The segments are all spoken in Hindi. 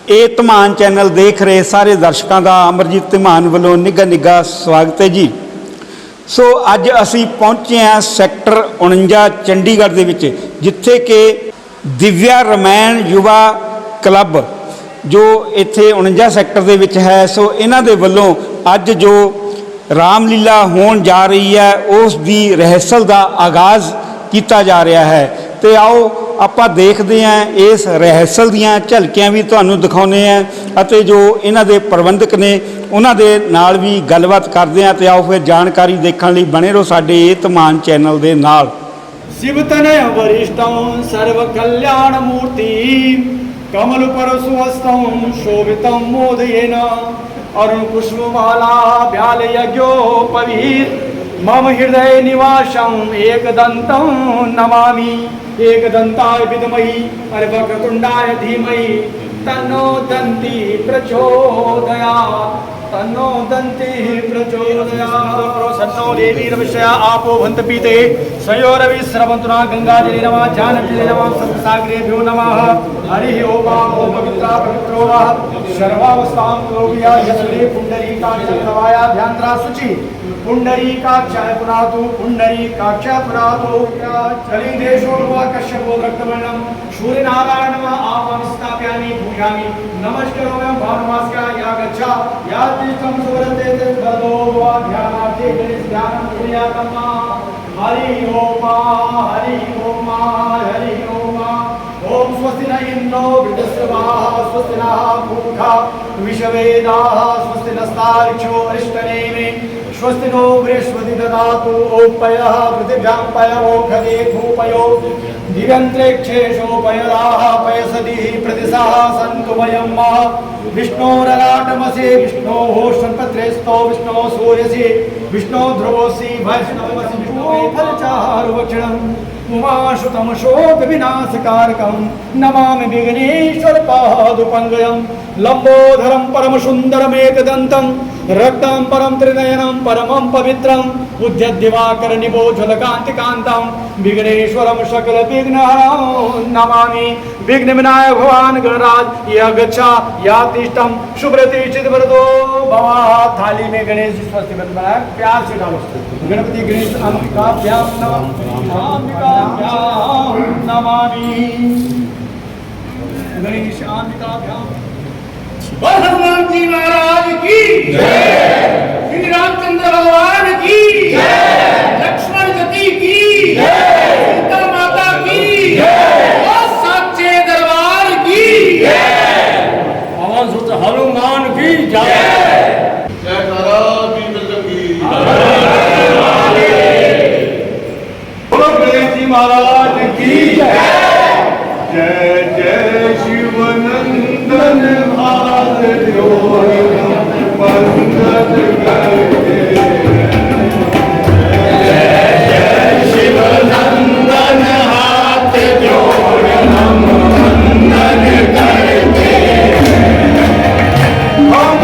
ਇਹ ਧਮਾਨ ਚੈਨਲ ਦੇਖ ਰਹੇ ਸਾਰੇ ਦਰਸ਼ਕਾਂ ਦਾ ਅਮਰਜੀਤ ਧਮਾਨ ਵੱਲੋਂ ਨਿੱਘਾ ਸਵਾਗਤ ਹੈ ਜੀ। ਸੋ ਅੱਜ ਅਸੀਂ ਪਹੁੰਚੇ ਹਾਂ ਸੈਕਟਰ 49 ਚੰਡੀਗੜ੍ਹ ਦੇ ਵਿੱਚ, ਜਿੱਥੇ ਕਿ ਦਿਵਿਆ ਰਮੈਨ ਯੁਵਾ ਕਲੱਬ ਜੋ ਇੱਥੇ 49 ਸੈਕਟਰ ਦੇ ਵਿੱਚ ਹੈ, ਸੋ ਇਹਨਾਂ ਦੇ ਵੱਲੋਂ ਅੱਜ ਜੋ ਰਾਮਲੀਲਾ ਹੋਣ ਜਾ ਰਹੀ ਹੈ ਉਸ ਦੀ ਰਿਹਰਸਲ ਦਾ ਆਗਾਜ਼ ਕੀਤਾ ਜਾ ਰਿਹਾ ਹੈ। ਤੇ ਆਓ ਆਪਾਂ ਦੇਖਦੇ ਹਾਂ ਇਸ ਰਿਹਰਸਲ ਦੀਆਂ ਝਲਕੀਆਂ ਵੀ ਤੁਹਾਨੂੰ ਦਿਖਾਉਂਦੇ ਹਾਂ ਅਤੇ ਜੋ ਇਹਨਾਂ ਦੇ ਪ੍ਰਬੰਧਕ ਨੇ ਉਹਨਾਂ ਦੇ ਨਾਲ ਵੀ ਗੱਲਬਾਤ ਕਰਦੇ ਹਾਂ। ਤੇ ਆਓ ਫਿਰ ਜਾਣਕਾਰੀ ਦੇਖਣ ਲਈ ਬਣੇ ਰਹੋ ਸਾਡੇ ਇਹ ਧਮਾਨ ਚੈਨਲ ਦੇ ਨਾਲ। शिव तनय वरिष्ठं सर्व कल्याण मूर्ति कमल पर सुहस्तं शोभितं मोदयेन अरुण पुष्पमाला व्याल यज्ञोपवीत मम हृदय निवासं एकदन्तं नमामि। एकदन्ताय विद्महि वक्रतुण्डाय धीमहि तन्नो दन्ति प्रचोदयात्। तन्नो दन्ति प्रचोदयात्। प्रसन्नो देवी रविशया आपो भन्त पीते सयोरवि स्रवन्तुना गंगाजले नमः जानकीजले नमः सप्तसागरेभ्यो नमः। हरिः ओम पवित्रा पवित्रो वः सर्वावस्थां करोमि यस्ते पुण्डरीकाक्षवायाभ्यन्तरा शुचि पुण्डरीकाक्षाय पुनातु पुण्डरीकाक्षाय पुनातु। कलिदेशो कश्यपो रक्तवर्णं सूर्यनारायणम् आपं स्थापयामि पूजयामि नमस्करोमि भानुमास्या या गच्छा या तीर्थं सुवरते तद्वदो वा ध्यानार्थे गणेश ध्यानं कुर्यातम्। हरि ओम हरि ओम हरि ओम। ओम स्वस्ति न इन्द्रो वृद्धस्रवाः स्वस्ति नः पूषा विश्ववेदाः स्वस्ति नस्तार्क्ष्यो अरिष्टनेमि स्वस्ति नो बृहस्पति ददातु। ओम पयः पृथिव्यां पयवोखदे भूपयो दिव्यन्तरिक्षेषु पयदाः पयसदिः प्रतिशः सन्तु वयं विष्णोरराटमसि विष्णोः शन्पत्रेस्तो विष्णोः सूर्यसि विष्णो ध्रुवोऽसि वैष्णवमसि विष्णोः फलचारुभक्षणम् उमाशुतं शोकविनाशकारकं नमामि विघ्नेश्वरपादुपङ्गजं। लम्बोदरं परमसुन्दरमेकदन्तं रक्ताम्बरं त्रिनयनं परमं पवित्रम् उज्जद्दिवाकरनिभोज्ज्वलकान्तिकान्तं विघ्नेश्वरं सकलविघ्नहरं नमामि। विघ्नविनायक भगवान गणराज या गच्छा या तिष्ठं शुभ्रति चिदवरदो भवा। थाली में गणेश जी स्वस्ति बनाया प्यार से डालो। गणपति गणेश अंबिकाभ्यां नमः अंबिकाभ्यां नमामि। गणेश अंबिकाभ्यां। हनुमान जी महाराज की जय। श्री रामचंद्र भगवान की जय। लक्ष्मण गति की जय। सीता माता की जय। और साचे दरबार की जय। पवन सुत हनुमान की जय। जय तारा बीतल की बोलो गणेश जी महाराज की जय। जय जय शिव नंदन भारत जोड़ी वंदन करते। जय जय शिव नंदन हाथ जोड़ हम वंदन करते। हम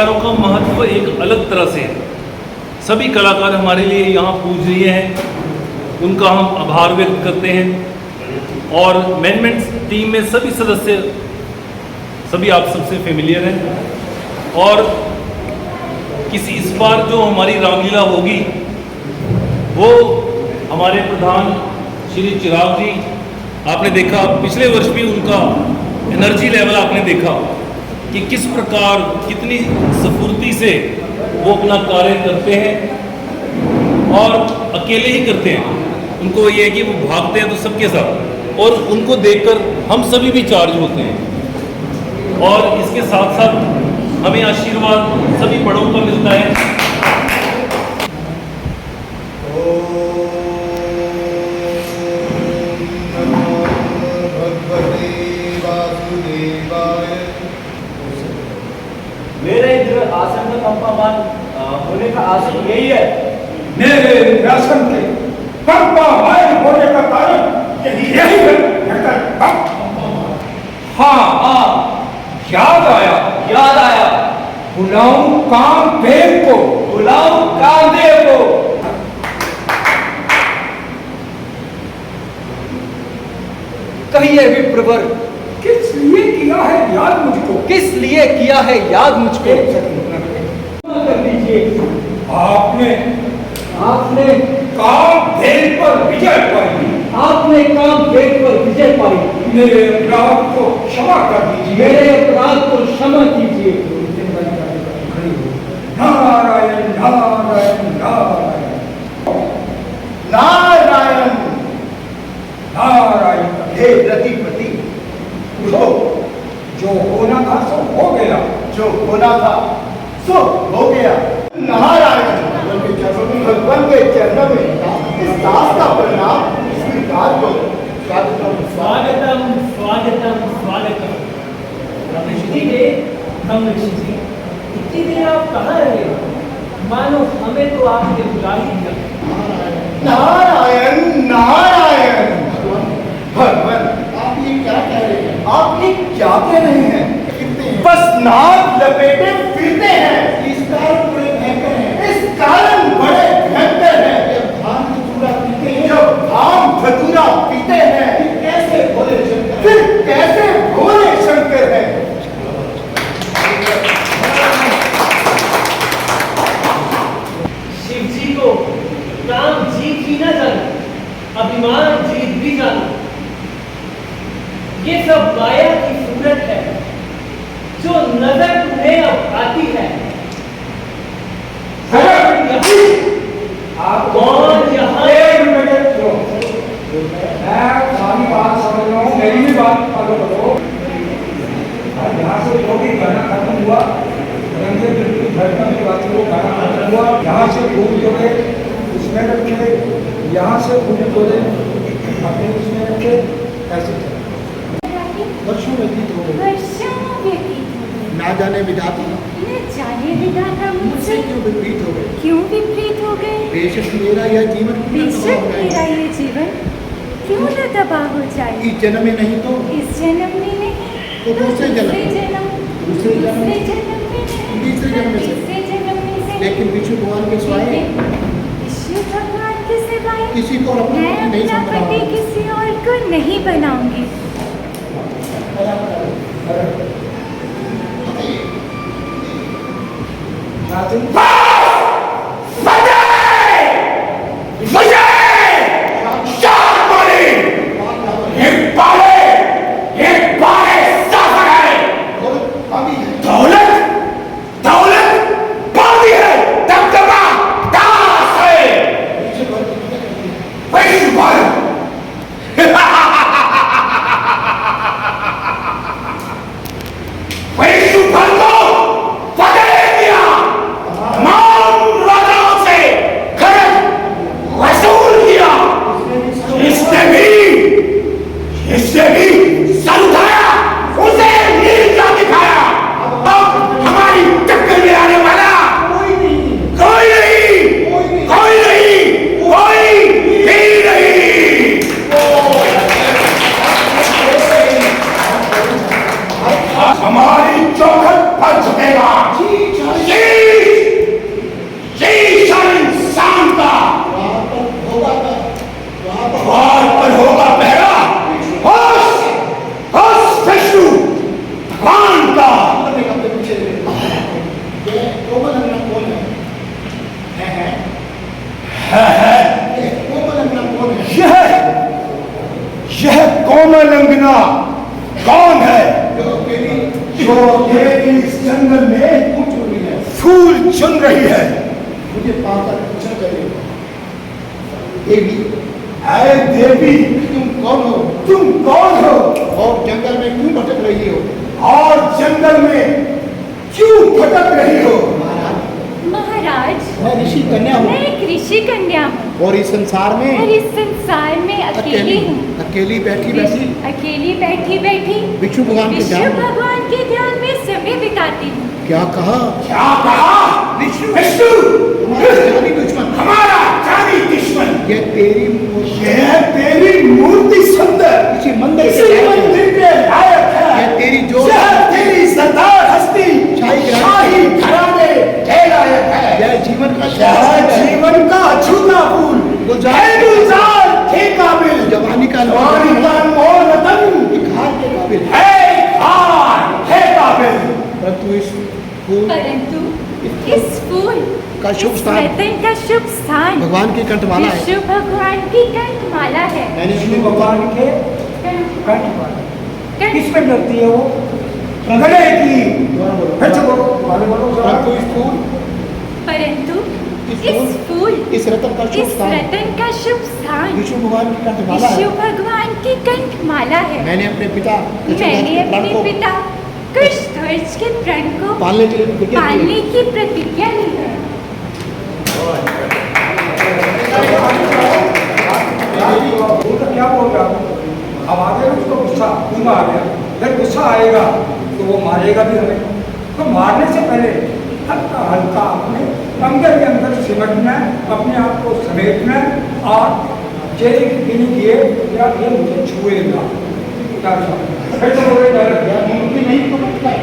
कलाकारों का महत्व एक अलग तरह से है। सभी कलाकार हमारे लिए यहाँ पूजनीय हैं, उनका हम आभार व्यक्त करते हैं। और मैनेजमेंट टीम में सभी सदस्य, सभी आप सबसे फेमिलियर हैं। और इस बार जो हमारी रामलीला होगी वो हमारे प्रधान श्री चिराग जी, आपने देखा पिछले वर्ष भी उनका एनर्जी लेवल आपने देखा कि किस प्रकार कितनी स्फूर्ति से वो अपना कार्य करते हैं और अकेले ही करते हैं। उनको ये है कि वो भागते हैं तो सबके साथ, और उनको देखकर हम सभी भी चार्ज होते हैं। और इसके साथ साथ हमें आशीर्वाद सभी बड़ों का मिलता है। मेरे इधर आसन का कंपामान होने का आसन यही है। मेरे राशन के कंपामान होने का कारण यही है। हाँ, याद आया, बुलाऊं कामदेव को, कहिए विप्रवर, किस लिए किया है याद मुझको? किस लिए किया है याद मुझको? कर दीजिए। आपने कामदेव पर विजय पाई। मेरे अपराध को क्षमा कर दीजिए। कीजिए। नारायण नारायण नारायण नारायण। नारायण। हे रतिपति, उठो। जो होना था सो हो गया। जो होना था सो हो गया। नारायण। भगवान के चरणों में इस दास का प्रणाम स्वीकार करो। स्वागतम स्वागतम स्वागतम। ऋषि जी, हम ऋषि जी, इतनी देर आप कहाँ रहे? मानो हमें तो आपने बुला ही दिया। नारायण नारायण। भगवान, आप ये क्या कह रहे हैं? आप ये क्या कह रहे हैं? बस नाक लपेटे फिरते हैं। इस कारण बड़े भयंकर हैं। इस कारण बड़े भयंकर हैं। जब भांग धतूरा पीते हैं, फिर कैसे भोले शंकर हैं? शिव जी को काम जीत ही न जानो, अभिमान जीत भी जानो। ये सब माया की सूरत है जो नजर तुम्हें अब आती है। आप कौन यहाँ? एक मिनट रुको। मैं सारी बात समझ रहा हूँ, मेरी भी बात फॉलो करो। यहाँ से जो भी गाना खत्म हुआ, रंगे बिल्कुल धड़कन की बात वो गाना खत्म हुआ। यहाँ से फूल जोड़े उसमें रखे, यहाँ से फूल जोड़े अपने उसमें रखे, ऐसे वर्षों व्यतीत हो गए। ना जाने विधाता मुझसे क्यों विपरीत हो गए? बेशक मेरा यह जीवन क्यों न तबाह हो जाए? इस जन्म में नहीं तो इस जन्म में नहीं तो दूसरे जन्म तीसरे जन्म में से। लेकिन विष्णु भगवान के स्वामी विष्णु भगवान के सिवाय किसी को अपना मैं पति नहीं अपना समझ पति रहा। किसी और को नहीं बनाऊंगी। मार कोमल अंगना कौन है जो तेरी इस जंगल में फूल चुन रही है? मुझे पाकर पूछना चाहिए। देवी, ऐ देवी, तुम कौन हो? तुम कौन हो और जंगल में क्यों भटक रही हो? और जंगल में क्यों भटक रही हो? महाराज, मैं ऋषि कन्या हूँ मैं एक ऋषि कन्या हूँ और इस संसार और में इस संसार में अकेली हूँ। अकेली बैठी अकेली बैठी बैठी विष्णु भगवान के विष्णु ध्यान में। भगवान के ध्यान में समय बिताती हूँ। क्या कहा? क्या कहा? विष्णु, हमारा जानी दुश्मन, हमारा जानी दुश्मन, ये तेरी मूर्ति यह तेरी मूर्ति सुंदर किसी मंदिर इसी के लायक है। मंदिर के लायक है। यह तेरी जो यह तेरी सरदार हस्ती शाही घराने के लायक है। यह जीवन का यह जीवन का अछूता फूल गुलजार के काबिल, जवानी का जवानी का अनमोल रतन हार के काबिल है काबिल। परंतु इस फूल परंतु इस फूल का शुभ इस स्थान रतन का शुभ स्थान भगवान की कंठमाला है। विष्णु भगवान की कंठमाला है। मैंने विष्णु अपने भगवान के कंठमाला किस पे डरती है वो? गले की। फिर से बोलो, दोबारा बोलो जरा। परंतु इस फूल परंतु इस इस फूल इस रतन का शुभ इस स्थान रतन का शुभ स्थान विष्णु भगवान की कंठमाला विष्णु है। भगवान की कंठमाला है। मैंने अपने पिता मैंने अपने पिता कृष्णध्वज के प्रण को पालने के लिए प्रतिज्ञा की पालने है। की प्रतिज्ञा ली है। वो तो क्या बोल रहा हूँ? अब आ गया उसको गुस्सा, गुस्सा आ गया। जब गुस्सा आएगा तो वो मारेगा भी हमें। तो मारने से पहले हल्का हल्का अपने अंदर के अंदर सिमटना, अपने आप को समेटना और चेहरे की गिनी किए या ये मुझे छुएगा। फिर से बोले मुमकिन नहीं तो बचता है।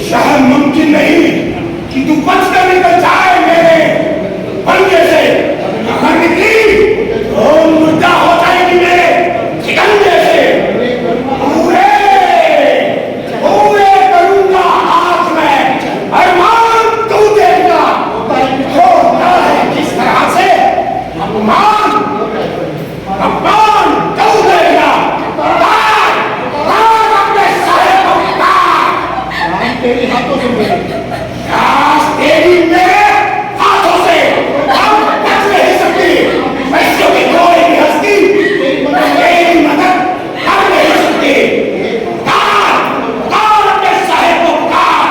शायद मुमकिन नहीं कि तू बच कर निकल जाए मेरे पंजे से। अगर निकली तो मुर्दा हो जाएगी मेरे शिकंजे से। पूरे पूरे करूंगा हाथ में, अरमान तू देगा होता है किस तरह से। अपमान अपमान तू देगा। तेरे हाथों से मिले। तेरी मेरे हाथों से हम बच नहीं सकती। बच्चों की कोई भी हस्ती तेरी मदद कर नहीं सकती। पुकार अपने साहेब को पुकार।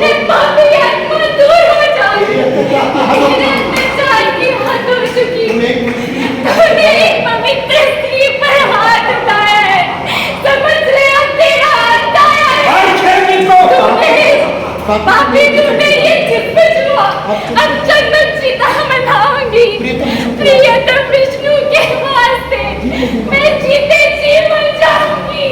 हे पापी आत्मा, दूर हो जाओ। मेरे अत्याचार की हद हो चुकी। तूने एक पवित्र स्त्री पर हाथ उठाया है। समझ ले, अब तेरा अंत आया है। पापी, तूने ये जिद छुआ। अब जन्म चिता मनाऊंगी प्रियतम विष्णु के वास्ते। मैं जीते जी मर जाऊंगी।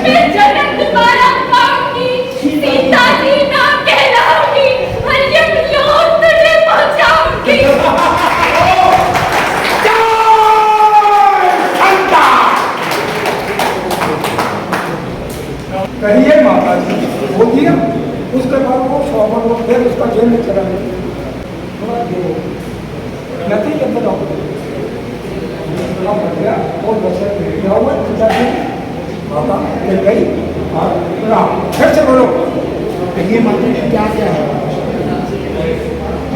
मैं जन्म दोबारा पाऊंगी। सीता जी नाम कहलाऊंगी और यमलोक तुझे पहुंचाऊंगी। कहिए माता जी, हो गया। उसके बाद वो शौवर वो फिर उसका जेल में चला गया। नती के अंदर और बसे माता मिल गई। फिर से बोलो, ये माता जी क्या क्या है?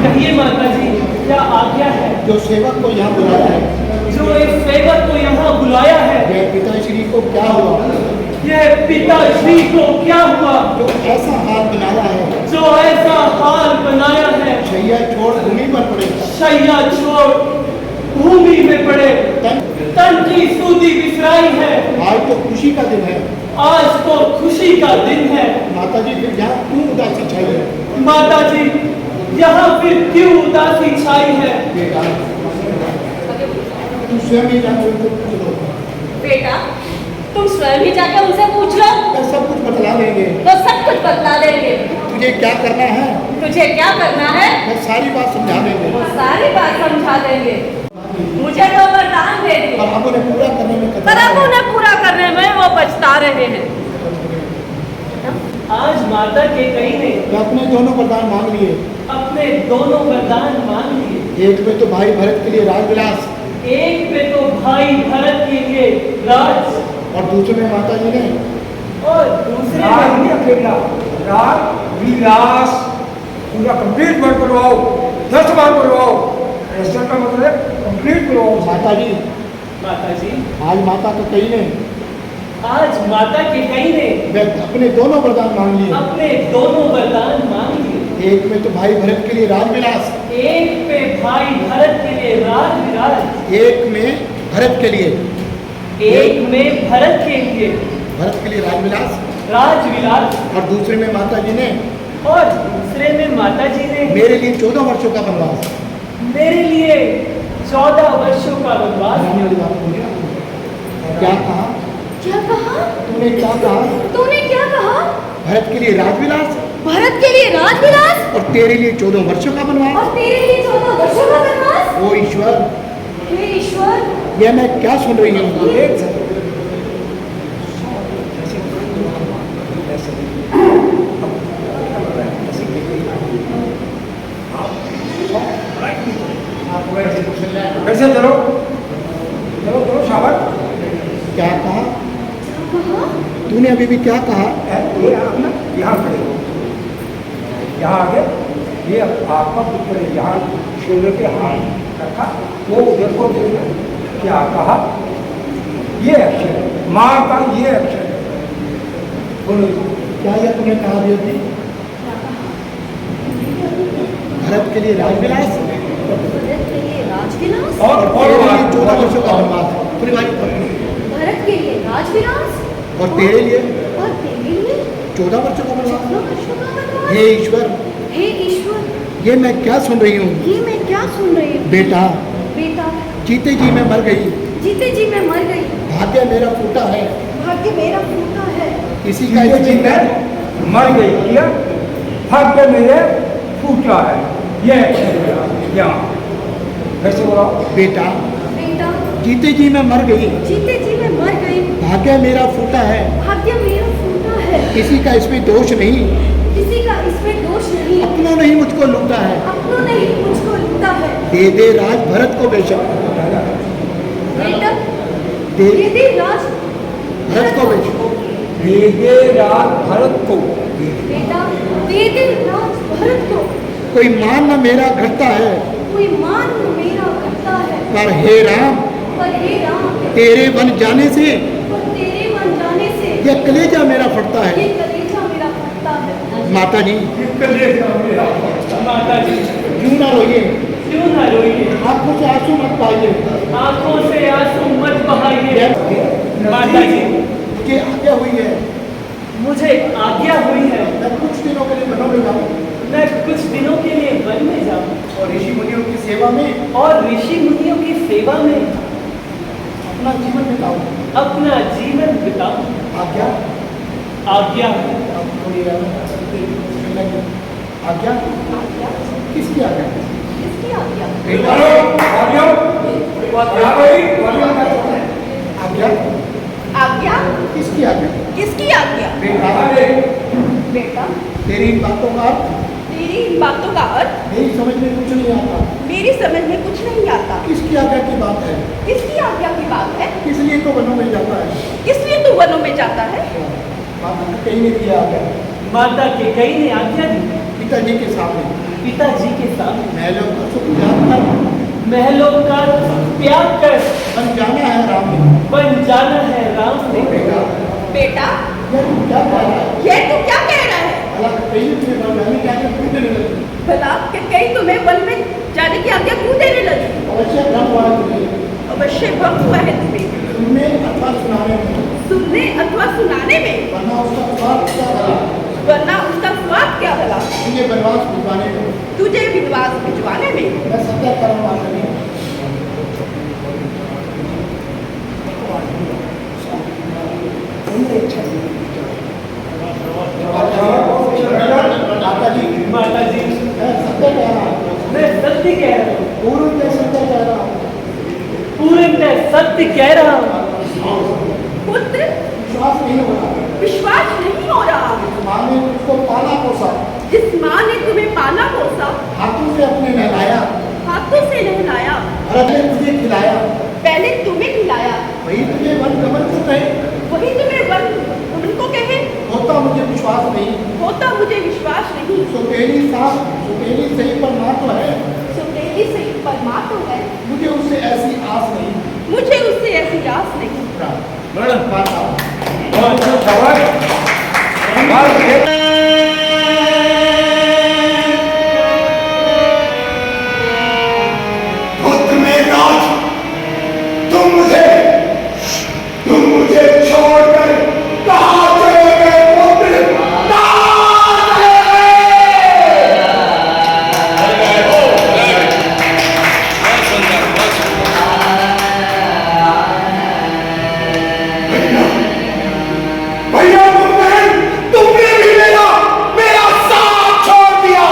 कहिए माता जी, क्या आज्ञा है? जो सेवक को यहाँ बुलाया है, जो इस सेवक को यहाँ बुलाया है, यह पिताश्री को क्या हुआ? यह पिताश्री को क्या हुआ? जो ऐसा हाल बनाया है, जो ऐसा हाल बनाया है, शैया छोड़ भूमि पर पड़े, शैया छोड़ भूमि में पड़े, तन की सूदी बिसराई है। आज तो खुशी का दिन है। आज तो खुशी का दिन है। माता जी फिर यहाँ क्यों उदासी छाई है? माता जी, यहाँ फिर क्यों उदासी छाई है? बेटा, तू स्वयं ही जाकर उनको पूछ लो। बेटा, तुम स्वयं ही जाकर उनसे पूछ लो। मैं सब कुछ बतला देंगे। वो सब कुछ बतला देंगे। तुझे क्या करना है, तुझे क्या करना है, मैं सारी बात समझा देंगे। वो सारी बात समझा देंगे। मुझे तो वरदान दे दिए, पर हम उन्हें पूरा करने में पर अब उन्हें पूरा करने में वो पछता रहे हैं। आज माता के कई ने अपने दोनों वरदान मांग लिए। अपने दोनों वरदान मांग लिए। एक में तो भाई भरत के लिए राजविलास, एक पे तो भाई भरत के लिए राज, और दूसरे में माता जी ने और दूसरे राज में नहीं अकेला, राज विलास पूरा कंप्लीट वर्ड करवाओ, 10 बार करवाओ। ऐसा का मतलब कंप्लीट करवाओ। माता जी, माता जी, आज माता तो कही ने आज माता के कई ने वे अपने दोनों वरदान मांग लिए। अपने दोनों वरदान मांग लिए। एक में तो भाई भरत के लिए राजविलास, एक पे भाई भरत के लिए राज विराज, एक में भरत के लिए भरत के लिए भरत के लिए राजविलास, राज विलास, और दूसरे में माता जी ने और दूसरे में माता जी ने मेरे लिए 14 वर्षों का वनवास। मेरे लिए 14 वर्षों का वनवास रानी वाली बात बोली ना। क्या कहा क्या कहा? तूने? क्या कहा? तूने क्या कहा? भरत के लिए राजविलास भारत के लिए राजविलास और तेरे लिए 14 वर्षों का वनवास। और तेरे लिए 14 वर्षों का वनवास। ओ ईश्वर, हे ईश्वर, यह मैं क्या सुन रही हूँ? एक सेकंड। कैसे चलो चलो चलो शाबाश। क्या कहा कहा? तूने? अभी भी क्या कहा? ये आप ना यहाँ खड़े हो, यहाँ आगे ये आपका पुत्र है, यहाँ शोल्डर के हाथ रखा, वो उधर को देखो क्या कहा। ये अक्षर है, माँ का ये अक्षर है। बोलो क्या यह तूने कहा बेटी? भरत के लिए राजविलास भारत के लिए राजविलास और तेरे लिए 14 वर्षों का वनवास। पूरी बात पढ़। भारत के लिए राजविलास और तेरे लिए और तेरे लिए 14 वर्षों का वनवास। 14 वर्षों का वनवास। हे ईश्वर, हे ईश्वर, ये मैं क्या सुन रही हूँ? ये मैं क्या सुन रही हूँ? बेटा, बेटा, जीते जी मैं मर गई, जीते जी मैं मर गई, भाग्य मेरा फूटा है, भाग्य मेरा फूटा है। इसी का जीते जी मैं मर गई, किया भाग्य मेरे फूटा है। ये अक्षर है यहाँ। कैसे बोला? बेटा, बेटा, जीते जी मैं मर गई, जीते जी मैं मर गई, भाग्य मेरा फूटा है, भाग्य मेरा फूटा है। किसी का इसमें दोष नहीं, किसी का इसमें दोष नहीं, अपनों ने ही मुझको लूटा है। अपनों ने ही मुझको लूटा है। दे दे राज भरत को बेशक, बेटा, दे ये दे राज भरत को बेशक। दे दे राज भरत को। बेटा, दे दे राज भरत को। कोई मान न मेरा घटता है, कोई मान मेरा करता है, पर हे राम, पर हे राम, तेरे बन जाने से पर तेरे मन जाने से यह कलेजा मेरा फटता ये है। कलेजा मेरा फटता है। माता जी, माता जी, क्यों ना रोइए, क्यों ना रोइए, आंखों से आंसू मत पाइए। आंखों से आंसू मत बहाइए। माता जी, मुझे आज्ञा हुई है, मुझे आज्ञा हुई है, मैं कुछ दिनों के लिए वनों में जाऊँ मैं कुछ दिनों के लिए वन में जाऊं और ऋषि मुनियों की सेवा में और ऋषि मुनियों की सेवा में अपना जीवन बिताऊँ। अपना जीवन बिताऊं। आज्ञा? आज्ञा, अब थोड़ी आज्ञा? किसकी आज्ञा? किसकी आज्ञा? आज्ञा? आज्ञा? किसकी आज्ञा? किसकी आज्ञा? बेटा, तेरी इन बातों का अर्थ तेरी इन बातों का अर्थ मेरी समझ में कुछ नहीं आता। मेरी समझ में कुछ नहीं आता। किसकी आज्ञा की बात है? किसकी आज्ञा की बात है? किस लिए तो वनों में जाता है? किस लिए तू वनों में जाता है? माता ने कहीं नहीं दिया आज्ञा। माता के कई ने आज्ञा दी पिताजी के सामने पिताजी के सामने महलों का सुख त्याग कर महलों का त्याग कर बन जाना है राम ने। बन जाना है राम से। बेटा, बेटा, यह तू क्या कह रहा है? ये तू क्या कह रहा है? हालांकि कहीं से मैंने क्या क्या क्यों देने लगी? भला कि कहीं तुम्हें वन में जाने की आज्ञा क्यों देने लगी? अवश्य भ्रम हुआ है तुझे, अवश्य भ्रम हुआ है तुम्हें, सुनने अथवा सुनाने में, सुनने अथवा सुनाने में, वरना उसका स्वाद क्या भला? वरना उसका स्वाद क्या भला? तुझे बनवास भिजवाने में, तुझे विश्वास भिजवाने में। मैं सत्य कर्म वाला नहीं हूँ। माता जी, माता जी, मैं सत्य कह रहा हूँ, मैं सत्य कह रहा हूँ, पूर्ण में सत्य कह रहा हूँ। पूर्ण मैं सत्य कह रहा हूँ। पुत्र, विश्वास नहीं हो रहा, विश्वास विश्वास नहीं हो रहा। माँ ने तुमको पाला पोसा, जिस माँ ने तुम्हें पाला पोसा, हाथों से अपने नहलाया, हाथों से नहलाया, और अपने तुझे खिलाया, पहले तुम्हें खिलाया, वही तुझे वन गमन को कहे, वही तुम्हें वन उनको कहे, होता मुझे विश्वास नहीं। होता मुझे विश्वास नहीं। सुपेली साहब, सुपेली सही पर माँ तो है, सुपेली सही पर माँ तो है, मुझे उससे ऐसी आस नहीं। मुझे उससे ऐसी आस नहीं। मैडम बात आओ। पुत्र में राज, तुम मुझे छोड़कर कहाँ चले गए पुत्र? कहाँ चले गए? भैया तुमने भी मेरा साथ छोड़ दिया।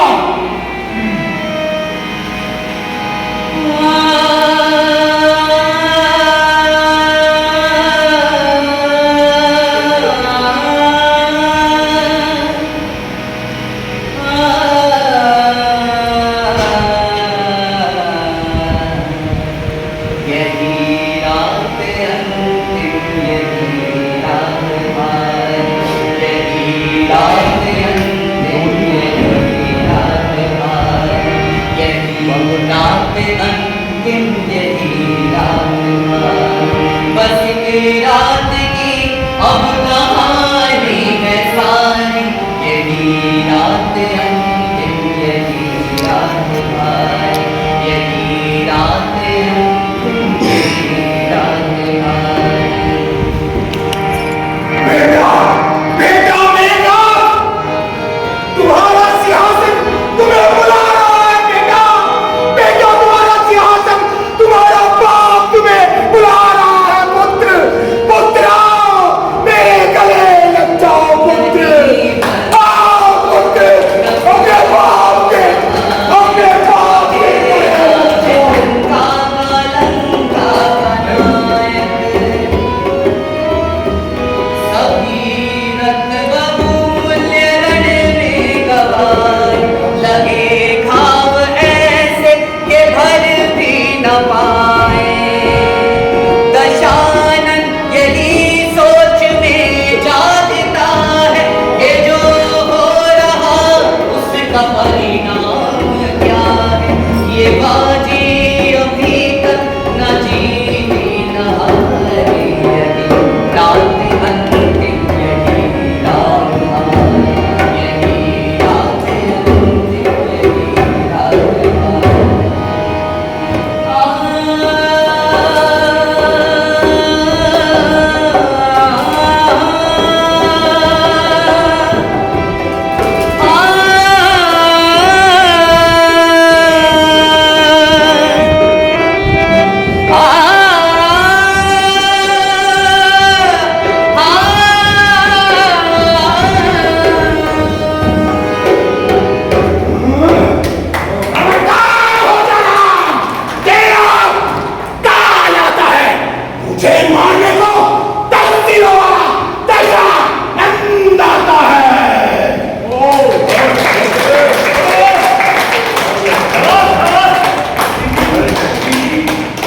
बेटा मेरा, तुम्हारा सिंहासन तुम्हें बुला रहा है। बेटा बेटा तुम्हारा सिंहासन, तुम्हारा बाप तुम्हें बुला रहा है। पुत्र पुत्र आओ, मेरे गले लग जाओ। पुत्र आओ, पुत्र अपने बाप के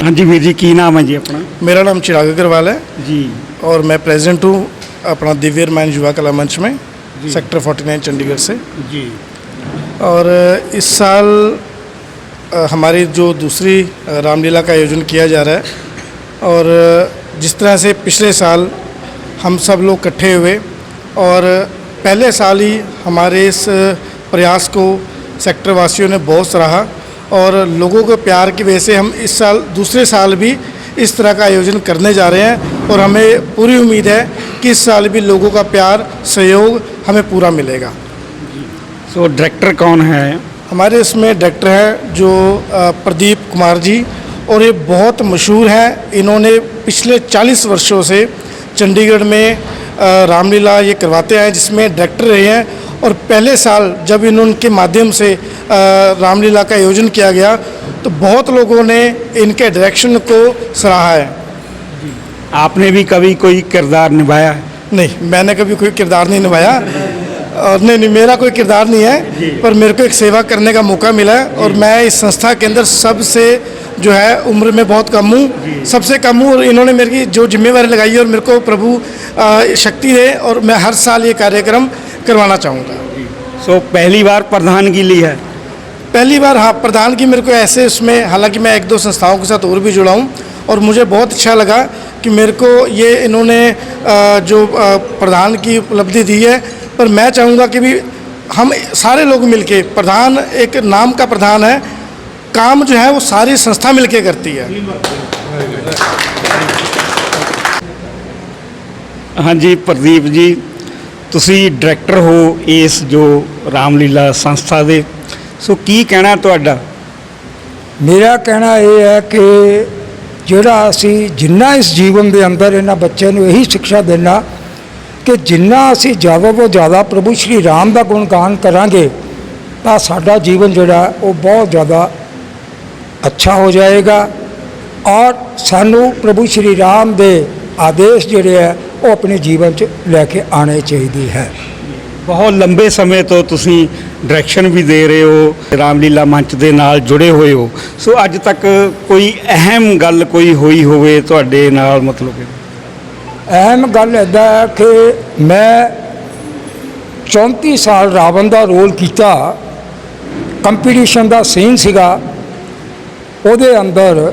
हाँ जी वीर जी, की नाम है जी अपना? मेरा नाम चिराग अग्रवाल है जी और मैं प्रेसिडेंट हूँ अपना दिव्य रामायण युवा कला मंच में, सेक्टर 49 चंडीगढ़ से। जी। और इस साल हमारी जो दूसरी रामलीला का आयोजन किया जा रहा है और जिस तरह से पिछले साल हम सब लोग इकट्ठे हुए और पहले साल ही हमारे इस प्रयास को सेक्टर वासियों ने बहुत सराहा और लोगों के प्यार की वजह से हम इस साल दूसरे साल भी इस तरह का आयोजन करने जा रहे हैं और हमें पूरी उम्मीद है कि इस साल भी लोगों का प्यार सहयोग हमें पूरा मिलेगा। सो डायरेक्टर कौन है? हमारे इसमें डायरेक्टर हैं जो प्रदीप कुमार जी और ये बहुत मशहूर हैं। इन्होंने पिछले 40 वर्षों से चंडीगढ़ में रामलीला ये करवाते हैं जिसमें डायरेक्टर रहे हैं और पहले साल जब इनके माध्यम से रामलीला का आयोजन किया गया तो बहुत लोगों ने इनके डायरेक्शन को सराहा है। आपने भी कभी कोई किरदार निभाया है? नहीं, मैंने कभी कोई किरदार नहीं निभाया और नहीं, मेरा कोई किरदार नहीं है, पर मेरे को एक सेवा करने का मौका मिला है और मैं इस संस्था के अंदर सबसे जो है उम्र में बहुत कम हूँ, सबसे कम हूँ, और इन्होंने मेरी जो जिम्मेवारी लगाई है और मेरे को प्रभु शक्ति दे, और मैं हर साल ये कार्यक्रम करवाना चाहूँगा। सो पहली बार प्रधानगी ली है? पहली बार, हाँ, प्रधान की मेरे को ऐसे उसमें, हालांकि मैं 1-2 संस्थाओं के साथ और भी जुड़ा हूँ और मुझे बहुत अच्छा लगा कि मेरे को ये इन्होंने जो प्रधान की उपलब्धि दी है, पर मैं चाहूँगा कि भी हम सारे लोग मिलके, प्रधान एक नाम का प्रधान है, काम जो है वो सारी संस्था मिलके करती है। हाँ जी प्रदीप जी, ਤੁਸੀਂ ਡਾਇਰੈਕਟਰ ਹੋ ਇਸ ਜੋ ਰਾਮਲੀਲਾ ਸੰਸਥਾ ਦੇ, ਸੋ ਕੀ ਕਹਿਣਾ ਤੁਹਾਡਾ? ਮੇਰਾ ਕਹਿਣਾ ਇਹ ਹੈ ਕਿ ਜਿਹੜਾ ਅਸੀਂ ਜਿੰਨਾ ਇਸ ਜੀਵਨ ਦੇ ਅੰਦਰ ਇਹਨਾਂ ਬੱਚਿਆਂ ਨੂੰ ਇਹੀ ਸਿੱਖਿਆ ਦੇਣਾ ਕਿ ਜਿੰਨਾ ਅਸੀਂ ਜ਼ਿਆਦਾ ਤੋਂ ਜ਼ਿਆਦਾ ਪ੍ਰਭੂ ਸ਼੍ਰੀ ਰਾਮ ਦਾ ਗੁਣਗਾਨ ਕਰਾਂਗੇ ਤਾਂ ਸਾਡਾ ਜੀਵਨ ਜਿਹੜਾ ਉਹ ਬਹੁਤ ਜ਼ਿਆਦਾ ਅੱਛਾ ਹੋ ਜਾਏਗਾ ਔਰ ਸਾਨੂੰ ਪ੍ਰਭੂ ਸ਼੍ਰੀ ਰਾਮ ਦੇ ਆਦੇਸ਼ ਜਿਹੜੇ ਹੈ ਉਹ ਆਪਣੇ ਜੀਵਨ 'ਚ ਲੈ ਕੇ ਆਉਣੇ ਚਾਹੀਦੇ ਹੈ। ਬਹੁਤ ਲੰਬੇ ਸਮੇਂ ਤੋਂ ਤੁਸੀਂ ਡਾਇਰੈਕਸ਼ਨ ਵੀ ਦੇ ਰਹੇ ਹੋ, ਰਾਮਲੀਲਾ ਮੰਚ ਦੇ ਨਾਲ ਜੁੜੇ ਹੋਏ ਹੋ, ਸੋ ਅੱਜ ਤੱਕ ਕੋਈ ਅਹਿਮ ਗੱਲ ਕੋਈ ਹੋਈ ਹੋਵੇ ਤੁਹਾਡੇ ਨਾਲ? ਮਤਲਬ ਕਿ ਅਹਿਮ ਗੱਲ ਇੱਦਾਂ ਹੈ ਕਿ ਮੈਂ 34 ਸਾਲ ਰਾਵਣ ਦਾ ਰੋਲ ਕੀਤਾ, ਕੰਪੀਟੀਸ਼ਨ ਦਾ ਸੀਨ ਸੀਗਾ, ਉਹਦੇ ਅੰਦਰ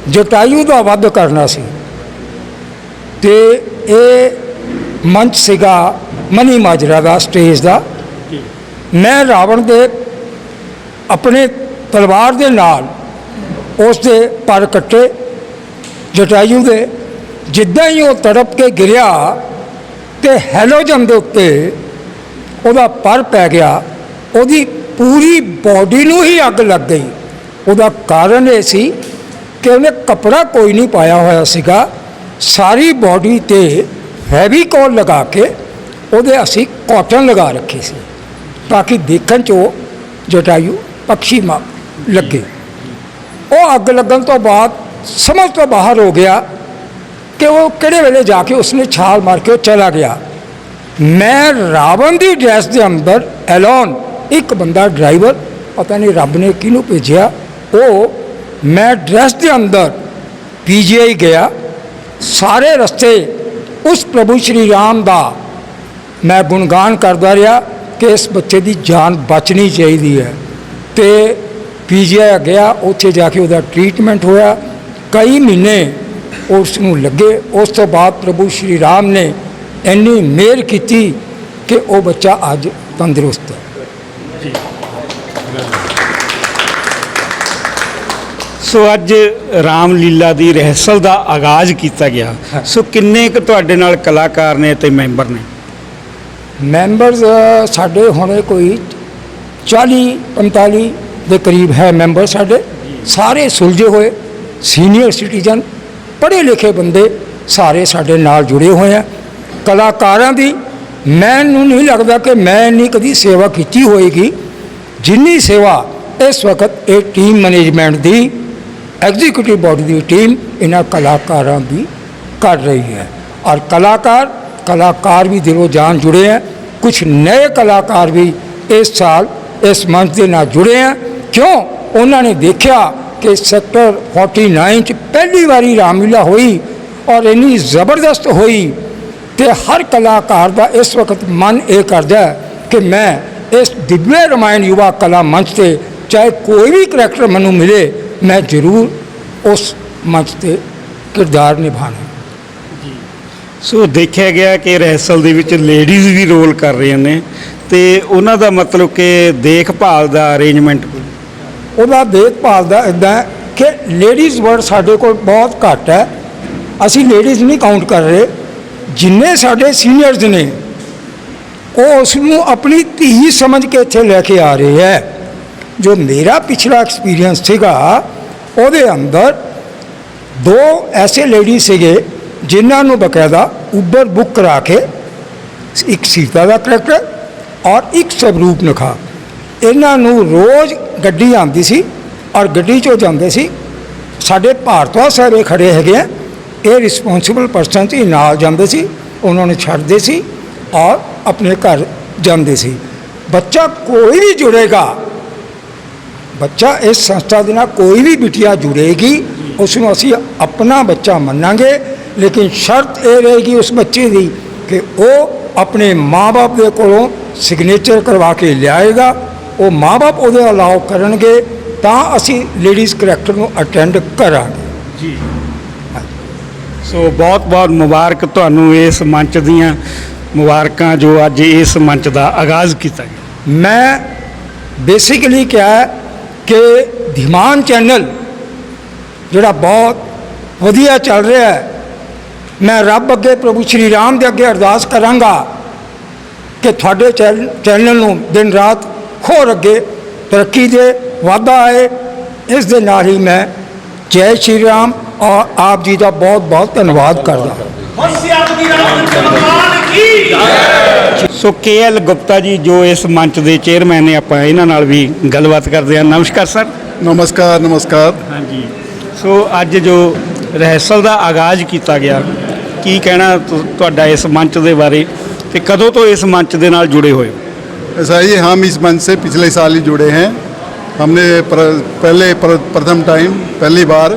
ਜਟਾਯੂ ਦਾ ਵੱਧ ਕਰਨਾ ਸੀ ਤੇ ਇਹ ਮੰਚ ਸੀਗਾ ਮਨੀ ਮਾਜਰਾ ਦਾ, ਸਟੇਜ ਦਾ। ਮੈਂ ਰਾਵਣ ਦੇ ਆਪਣੇ ਤਲਵਾਰ ਦੇ ਨਾਲ ਉਸ ਦੇ ਪਰ ਕੱਟੇ ਜਟਾਯੂ ਦੇ, ਜਿੱਦਾਂ ਹੀ ਉਹ ਤੜਪ ਕੇ ਗਿਰਿਆ ਤੇ ਹੈਲੋਜਨ ਦੇ ਉੱਤੇ ਉਹਦਾ ਪਰ ਪੈ ਗਿਆ, ਉਹਦੀ ਪੂਰੀ ਬਾਡੀ ਨੂੰ ਹੀ ਅੱਗ ਲੱਗ ਗਈ। ਉਹਦਾ ਕਾਰਨ ਇਹ ਸੀ ਕਿ ਉਹਨੇ ਕੱਪੜਾ ਕੋਈ ਨਹੀਂ ਪਾਇਆ ਹੋਇਆ ਸੀਗਾ, ਸਾਰੀ ਬਾਡੀ ਤੇ ਫੈਵੀਕੋਲ ਲਗਾ ਕੇ ਉਹਦੇ ਅਸੀਂ ਕਾਟਨ ਲਗਾ ਰੱਖੀ ਸੀ ਤਾਂ ਕਿ ਦੇਖਣ 'ਚ ਉਹ ਜਟਾਯੂ ਪਕਸ਼ੀ ਲੱਗੇ। ਉਹ ਅੱਗ ਲੱਗਣ ਤੋਂ ਬਾਅਦ ਸਮਝ ਤੋਂ ਬਾਹਰ ਹੋ ਗਿਆ ਕਿ ਉਹ ਕਿਹੜੇ ਵੇਲੇ ਜਾ ਕੇ ਉਸਨੇ ਛਾਲ ਮਾਰ ਕੇ ਉਹ ਚਲਾ ਗਿਆ। ਮੈਂ ਰਾਵਣ ਦੀ ਡਰੈਸ ਦੇ ਅੰਦਰ ਐਲੋਨ, ਇੱਕ ਬੰਦਾ ਡਰਾਈਵਰ, ਪਤਾ ਨਹੀਂ ਰੱਬ ਨੇ ਕਿਹਨੂੰ ਭੇਜਿਆ, ਉਹ ਮੈਂ ਡਰੈਸ ਦੇ ਅੰਦਰ PGI ਗਿਆ। ਸਾਰੇ ਰਸਤੇ ਉਸ ਪ੍ਰਭੂ ਸ਼੍ਰੀ ਰਾਮ ਦਾ ਮੈਂ ਗੁਣਗਾਨ ਕਰਦਾ ਰਿਹਾ ਕਿ ਇਸ ਬੱਚੇ ਦੀ ਜਾਨ ਬਚਣੀ ਚਾਹੀਦੀ ਹੈ ਤੇ PGI ਗਿਆ, ਉੱਥੇ ਜਾ ਕੇ ਉਹਦਾ ਟ੍ਰੀਟਮੈਂਟ ਹੋਇਆ, ਕਈ ਮਹੀਨੇ ਉਸ ਨੂੰ ਲੱਗੇ। ਉਸ ਤੋਂ ਬਾਅਦ ਪ੍ਰਭੂ ਸ਼੍ਰੀ ਰਾਮ ਨੇ ਇੰਨੀ ਮਿਹਰ ਕੀਤੀ ਕਿ ਉਹ ਬੱਚਾ ਅੱਜ ਤੰਦਰੁਸਤ ਹੈ। ਸੋ ਅੱਜ ਰਾਮਲੀਲਾ ਦੀ ਰਿਹਰਸਲ ਦਾ ਆਗਾਜ਼ ਕੀਤਾ ਗਿਆ, ਸੋ ਕਿੰਨੇ ਕੁ ਤੁਹਾਡੇ ਨਾਲ ਕਲਾਕਾਰ ਨੇ ਤੇ ਮੈਂਬਰ ਨੇ? ਮੈਂਬਰਸ ਸਾਡੇ ਹੁਣੇ ਕੋਈ 40-45 ਦੇ ਕਰੀਬ ਹੈ ਮੈਂਬਰ ਸਾਡੇ, ਸਾਰੇ ਸੁਲਝੇ ਹੋਏ ਸੀਨੀਅਰ ਸਿਟੀਜ਼ਨ, ਪੜ੍ਹੇ ਲਿਖੇ ਬੰਦੇ ਸਾਰੇ ਸਾਡੇ ਨਾਲ ਜੁੜੇ ਹੋਏ ਆ। ਕਲਾਕਾਰਾਂ ਦੀ ਮੈਨੂੰ ਨਹੀਂ ਲੱਗਦਾ ਕਿ ਮੈਂ ਇੰਨੀ ਕਦੀ ਸੇਵਾ ਕੀਤੀ ਹੋਏਗੀ ਜਿੰਨੀ ਸੇਵਾ ਇਸ ਵਕਤ ਇਹ ਟੀਮ ਮੈਨੇਜਮੈਂਟ ਦੀ, ਐਗਜ਼ੀਕਿਊਟਿਵ ਬੋਡੀ ਦੀ ਟੀਮ ਇਹਨਾਂ ਕਲਾਕਾਰਾਂ ਦੀ ਕਰ ਰਹੀ ਹੈ। ਔਰ ਕਲਾਕਾਰ ਵੀ ਦਿਲੋਂ ਜਾਨ ਜੁੜੇ हैं। कुछ नए कलाकार भी इस साल इस मंच के नाल जुड़े हैं। क्यों? उन्होंने देखा कि सैक्टर 49 च पहली बारी रामलीला हुई और इन्नी ज़बरदस्त हुई तो हर कलाकार का इस वक्त मन ये करता है कि मैं इस दिव्य रामायण युवा कला मंच से चाहे कोई भी करैक्टर मैनू मिले, मैं जरूर उस मंच से किरदार निभाना। ਸੋ ਦੇਖਿਆ ਗਿਆ ਕਿ ਰਿਹਰਸਲ ਦੇ ਵਿੱਚ ਲੇਡੀਜ਼ ਵੀ ਰੋਲ ਕਰ ਰਹੀਆਂ ਨੇ ਤੇ ਉਹਨਾਂ ਦਾ ਮਤਲਬ ਕਿ ਦੇਖਭਾਲ ਦਾ ਅਰੇਂਜਮੈਂਟ, ਉਹਦਾ ਦੇਖਭਾਲ ਦਾ ਇੱਦਾਂ ਕਿ ਲੇਡੀਜ਼ ਵਰਡ ਸਾਡੇ ਕੋਲ ਬਹੁਤ ਘੱਟ ਹੈ, ਅਸੀਂ ਲੇਡੀਜ਼ ਨਹੀਂ ਕਾਊਂਟ ਕਰ ਰਹੇ। ਜਿੰਨੇ ਸਾਡੇ ਸੀਨੀਅਰਸ ਨੇ ਉਹ ਉਸ ਨੂੰ ਆਪਣੀ ਧੀ ਸਮਝ ਕੇ ਇੱਥੇ ਲੈ ਕੇ ਆ ਰਹੇ ਹੈ। ਜੋ ਮੇਰਾ ਪਿਛਲਾ ਐਕਸਪੀਰੀਅੰਸ ਸੀਗਾ ਉਹਦੇ ਅੰਦਰ 2 ਐਸੇ ਲੇਡੀ ਸੀਗੇ ਜਿਨ੍ਹਾਂ ਨੂੰ ਬਕਾਇਦਾ ਉਬਰ ਬੁੱਕ ਕਰਾ ਕੇ, ਇੱਕ ਸੀਤਾ ਦਾ ਕਰੈਕਟਰ ਔਰ ਇੱਕ ਸਵਰੂਪ ਨਖਾ, ਇਹਨਾਂ ਨੂੰ ਰੋਜ਼ ਗੱਡੀ ਆਉਂਦੀ ਸੀ ਔਰ ਗੱਡੀ 'ਚੋਂ ਜਾਂਦੇ ਸੀ। ਸਾਡੇ ਭਾਰਤਵਾਜ ਸਾਹਿਬ ਖੜੇ ਹੈਗੇ ਆ, ਇਹ ਰਿਸਪੌਂਸਿਬਲ ਪਰਸਨ ਸੀ, ਨਾਲ ਜਾਂਦੇ ਸੀ ਉਹਨਾਂ ਨੂੰ ਛੱਡਦੇ ਸੀ ਔਰ ਆਪਣੇ ਘਰ ਜਾਂਦੇ ਸੀ। ਬੱਚਾ ਕੋਈ ਵੀ ਜੁੜੇਗਾ, ਬੱਚਾ ਇਸ ਸੰਸਥਾ ਦੇ ਨਾਲ ਕੋਈ ਵੀ ਬਿਟਿਆ ਜੁੜੇਗੀ ਉਸ ਨੂੰ ਅਸੀਂ ਆਪਣਾ ਬੱਚਾ ਮੰਨਾਂਗੇ, ਲੇਕਿਨ ਸ਼ਰਤ ਇਹ ਰਹੇਗੀ ਉਸ ਬੱਚੇ ਦੀ ਕਿ ਉਹ ਆਪਣੇ ਮਾਂ-ਬਾਪ ਦੇ ਕੋਲੋਂ ਸਿਗਨੇਚਰ ਕਰਵਾ ਕੇ ਲਿਆਏਗਾ। ਉਹ ਮਾਂ-ਬਾਪ ਉਹਦੇ ਅਲਾਓ ਕਰਨਗੇ ਤਾਂ ਅਸੀਂ ਲੇਡੀਜ਼ ਕਰੈਕਟਰ ਨੂੰ ਅਟੈਂਡ ਕਰਾਂਗੇ। ਜੀ ਸੋ ਬਹੁਤ ਬਹੁਤ ਮੁਬਾਰਕ ਤੁਹਾਨੂੰ ਇਸ ਮੰਚ ਦੀਆਂ ਮੁਬਾਰਕਾਂ ਜੋ ਅੱਜ ਇਸ ਮੰਚ ਦਾ ਆਗਾਜ਼ ਕੀਤਾ ਗਿਆ। ਮੈਂ ਬੇਸਿਕਲੀ ਕਿਹਾ ਕਿ ਧੀਮਾਨ ਚੈਨਲ ਜਿਹੜਾ ਬਹੁਤ ਵਧੀਆ ਚੱਲ ਰਿਹਾ ਹੈ, ਮੈਂ ਰੱਬ ਅੱਗੇ ਪ੍ਰਭੂ ਸ਼੍ਰੀ ਰਾਮ ਦੇ ਅੱਗੇ ਅਰਦਾਸ ਕਰਾਂਗਾ ਕਿ ਤੁਹਾਡੇ ਚੈਨਲ ਨੂੰ ਦਿਨ ਰਾਤ ਹੋਰ ਅੱਗੇ ਤਰੱਕੀ ਦੇ ਵਾਧਾ ਆਏ। ਇਸ ਦੇ ਨਾਲ ਹੀ ਮੈਂ ਜੈ ਸ਼੍ਰੀ ਰਾਮ ਔਰ ਆਪ ਜੀ ਦਾ ਬਹੁਤ ਬਹੁਤ ਧੰਨਵਾਦ ਕਰਦਾ। ਸੋ KL ਗੁਪਤਾ ਜੀ ਜੋ ਇਸ ਮੰਚ ਦੇ ਚੇਅਰਮੈਨ ਨੇ, ਆਪਾਂ ਇਹਨਾਂ ਨਾਲ ਵੀ ਗੱਲਬਾਤ ਕਰਦੇ ਹਾਂ। ਨਮਸਕਾਰ ਸਰ। नमस्कार नमस्कार। ਹਾਂਜੀ ਸੋ ਅੱਜ ਜੋ ਰਿਹਰਸਲ ਦਾ ਆਗਾਜ਼ ਕੀਤਾ ਗਿਆ, ਕੀ ਕਹਿਣਾ ਤੁਹਾਡਾ ਇਸ ਮੰਚ ਦੇ ਬਾਰੇ ਤੇ ਕਦੋਂ ਤੋਂ ਇਸ ਮੰਚ ਦੇ ਨਾਲ ਜੁੜੇ ਹੋਏ ਹੋ? ऐसा ही हम इस मंच से पिछले साल ही जुड़े हैं। हमने प्रथम टाइम पहली बार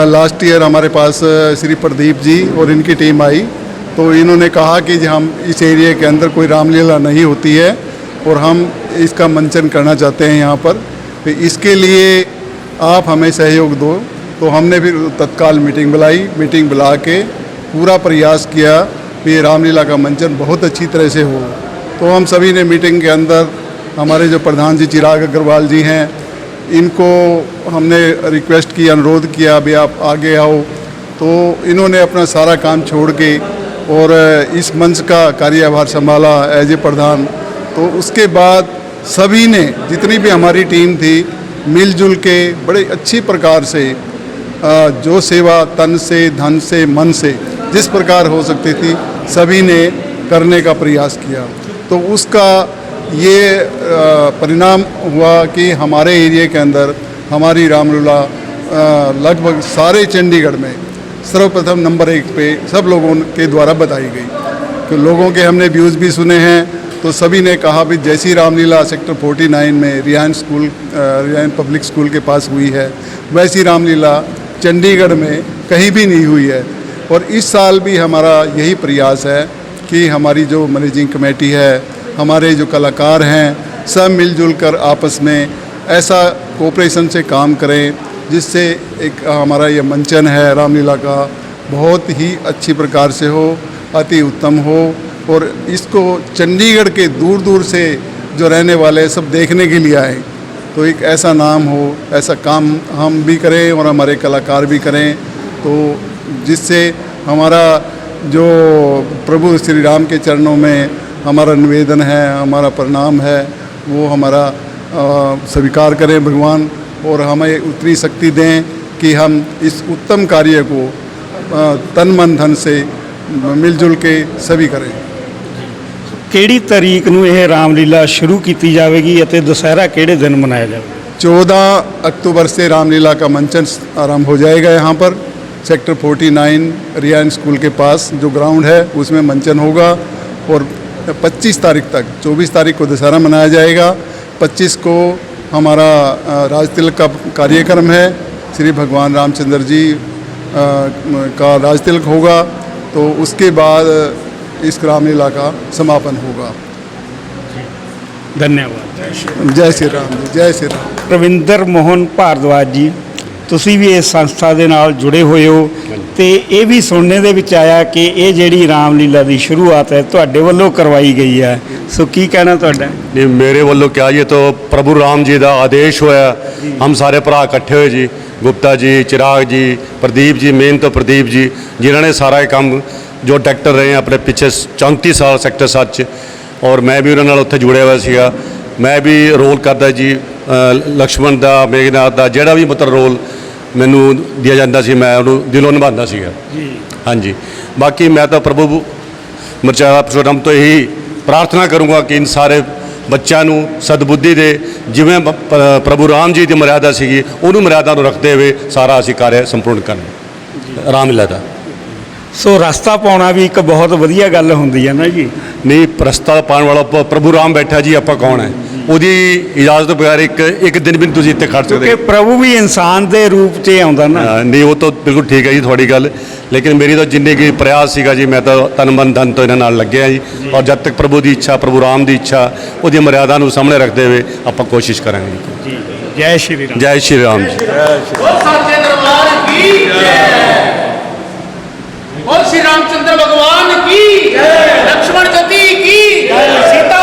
लास्ट ईयर हमारे पास श्री प्रदीप जी और इनकी टीम आई, तो इन्होंने कहा कि हम इस एरिया के अंदर कोई रामलीला नहीं होती है और हम इसका मंचन करना चाहते हैं यहाँ पर, तो इसके लिए आप हमें सहयोग दो। तो हमने फिर तत्काल मीटिंग बुलाई, मीटिंग बुला के पूरा प्रयास किया कि रामलीला का मंचन बहुत अच्छी तरह से हो। तो हम सभी ने मीटिंग के अंदर हमारे जो प्रधान जी चिराग अग्रवाल जी हैं, इनको हमने रिक्वेस्ट की, अनुरोध किया भी आप आगे आओ। तो इन्होंने अपना सारा काम छोड़ के और इस मंच का कार्यभार संभाला एज ए प्रधान। तो उसके बाद सभी ने, जितनी भी हमारी टीम थी, मिलजुल के बड़े अच्छी प्रकार से जो सेवा तन से धन से मन से जिस प्रकार हो सकती थी सभी ने करने का प्रयास किया। तो उसका ये परिणाम हुआ कि हमारे एरिया के अंदर हमारी रामलीला लगभग सारे चंडीगढ़ में सर्वप्रथम नंबर 1 पे सब लोगों के द्वारा बताई गई। तो लोगों के हमने व्यूज़ भी सुने हैं, तो सभी ने कहा भी जैसी रामलीला सेक्टर 49 में रियान पब्लिक स्कूल के पास हुई है, वैसी रामलीला चंडीगढ़ में कहीं भी नहीं हुई है। और इस साल भी हमारा यही प्रयास है कि हमारी जो मैनेजिंग कमेटी है, हमारे जो कलाकार हैं, सब मिलजुल कर आपस में ऐसा कोऑपरेशन से काम करें जिससे एक हमारा ये मंचन है रामलीला का बहुत ही अच्छी प्रकार से हो, अति उत्तम हो, और इसको चंडीगढ़ के दूर दूर से जो रहने वाले सब देखने के लिए आए। तो एक ऐसा नाम हो, ऐसा काम हम भी करें और हमारे कलाकार भी करें, तो जिससे हमारा जो प्रभु श्री राम के चरणों में हमारा निवेदन है, हमारा प्रणाम है, वो हमारा स्वीकार करें भगवान, और हमें उतनी शक्ति दें कि हम इस उत्तम कार्य को तन मन धन से मिलजुल के सभी करें। ਕਿਹੜੀ ਤਾਰੀਖ ਨੂੰ ਇਹ ਰਾਮਲੀਲਾ ਸ਼ੁਰੂ ਕੀਤੀ ਜਾਵੇਗੀ ਅਤੇ ਦੁਸਹਿਰਾ ਕਿਹੜੇ ਦਿਨ ਮਨਾਇਆ ਜਾਵੇਗਾ? 14 अक्टूबर से रामलीला का मंचन आरंभ हो जाएगा। यहाँ पर सेक्टर 49 रियान स्कूल के पास जो ग्राउंड है उसमें मंचन होगा, और 25 तारीख तक, 24 तारीख को दशहरा मनाया जाएगा, 25 को हमारा राज तिलक का कार्यक्रम है, श्री भगवान रामचंद्र जी का राज तिलक होगा। तो उसके बाद इस रामलीला का समापन होगा। धन्यवाद। जय श्री राम जी, जय श्री राम। ਰਵਿੰਦਰ ਮੋਹਨ ਭਾਰਦਵਾਜ ਜੀ, ਤੁਸੀਂ ਵੀ ਇਸ ਸੰਸਥਾ ਦੇ ਨਾਲ ਜੁੜੇ ਹੋਏ ਹੋ ਤੇ ਇਹ ਵੀ ਸੁਣਨੇ ਦੇ ਵਿੱਚ ਆਇਆ ਕਿ ਇਹ ਜਿਹੜੀ ਰਾਮਲੀਲਾ ਦੀ ਸ਼ੁਰੂਆਤ ਹੈ ਤੁਹਾਡੇ ਵੱਲੋਂ ਕਰਵਾਈ ਗਈ ਹੈ, ਸੋ ਕੀ ਕਹਿਣਾ ਤੁਹਾਡਾ? नहीं मेरे वालों क्या, ये तो प्रभु राम जी का आदेश होया। हम सारे भरा इकट्ठे हुए जी, गुप्ता जी, चिराग जी, प्रदीप जी, मेन तो प्रदीप जी जिन्होंने सारा ये काम जो डायरेक्टर रहे हैं अपने पिछले 34 साल सेक्टर 7 च, और मैं भी उन्होंने उत्थे जुड़िया हुआ सीगा। मैं भी रोल करता जी लक्ष्मण का, मेघनाथ का, जोड़ा भी मतलब रोल मैनू दिया जाता सी, मैं उन्होंने दिलों निभाता सीगा। हाँ जी, बाकी मैं तो प्रभु मर्चादा परशुराम तो यही प्रार्थना करूँगा कि इन सारे बच्चों नू सदबुद्धि दे, जिवें प्रभु राम जी की मर्यादा सी उन्होंने मर्यादा रखते हुए सारा असी कार्य संपूर्ण करें रामलीला का। ਸੋ ਰਸਤਾ ਪਾਉਣਾ ਵੀ ਇੱਕ ਬਹੁਤ ਵਧੀਆ ਗੱਲ ਹੁੰਦੀ ਹੈ ਨਾ ਜੀ। ਨਹੀਂ ਰਸਤਾ ਪਾਉਣ ਵਾਲਾ ਪ੍ਰਭੂ ਰਾਮ ਬੈਠਾ ਜੀ, ਆਪਾਂ ਕੌਣ ਹੈ? ਉਹਦੀ ਇਜਾਜ਼ਤ ਤੋਂ ਬਗੈਰ ਇੱਕ ਦਿਨ ਵੀ ਨਹੀਂ ਤੁਸੀਂ ਇੱਥੇ ਖੜ ਸਕਦੇ। ਕਿ ਪ੍ਰਭੂ ਵੀ ਇਨਸਾਨ ਦੇ ਰੂਪ 'ਚ ਆਉਂਦਾ ਨਾ। ਨਹੀਂ ਉਹ ਤਾਂ ਬਿਲਕੁਲ ਠੀਕ ਹੈ ਜੀ ਤੁਹਾਡੀ ਗੱਲ, ਲੇਕਿਨ ਮੇਰੀ ਤਾਂ ਜਿੰਨੇ ਕੀ ਪ੍ਰयास ਸੀਗਾ ਜੀ, ਮੈਂ ਤਾਂ ਤਨ ਮਨ ਧਨ ਤੋਂ ਇਹਨਾਂ ਨਾਲ ਲੱਗਿਆ ਜੀ। ਔਰ ਜਦ ਤੱਕ ਪ੍ਰਭੂ ਦੀ ਇੱਛਾ, ਪ੍ਰਭੂ ਰਾਮ ਦੀ ਇੱਛਾ, ਉਹਦੀ ਮਰਿਆਦਾ ਨੂੰ ਸਾਹਮਣੇ ਰੱਖਦੇ ਹੋਏ ਆਪਾਂ ਕੋਸ਼ਿਸ਼ ਕਰਾਂਗੇ ਜੀ। ਜੈ ਸ਼੍ਰੀ ਰਾਮ। ਜੈ ਸ਼੍ਰੀ ਰਾਮ ਜੀ। बोल सच्चे दरबार की जय। बोल श्री रामचंद्र भगवान की जय। लक्ष्मण गति की जय। सीता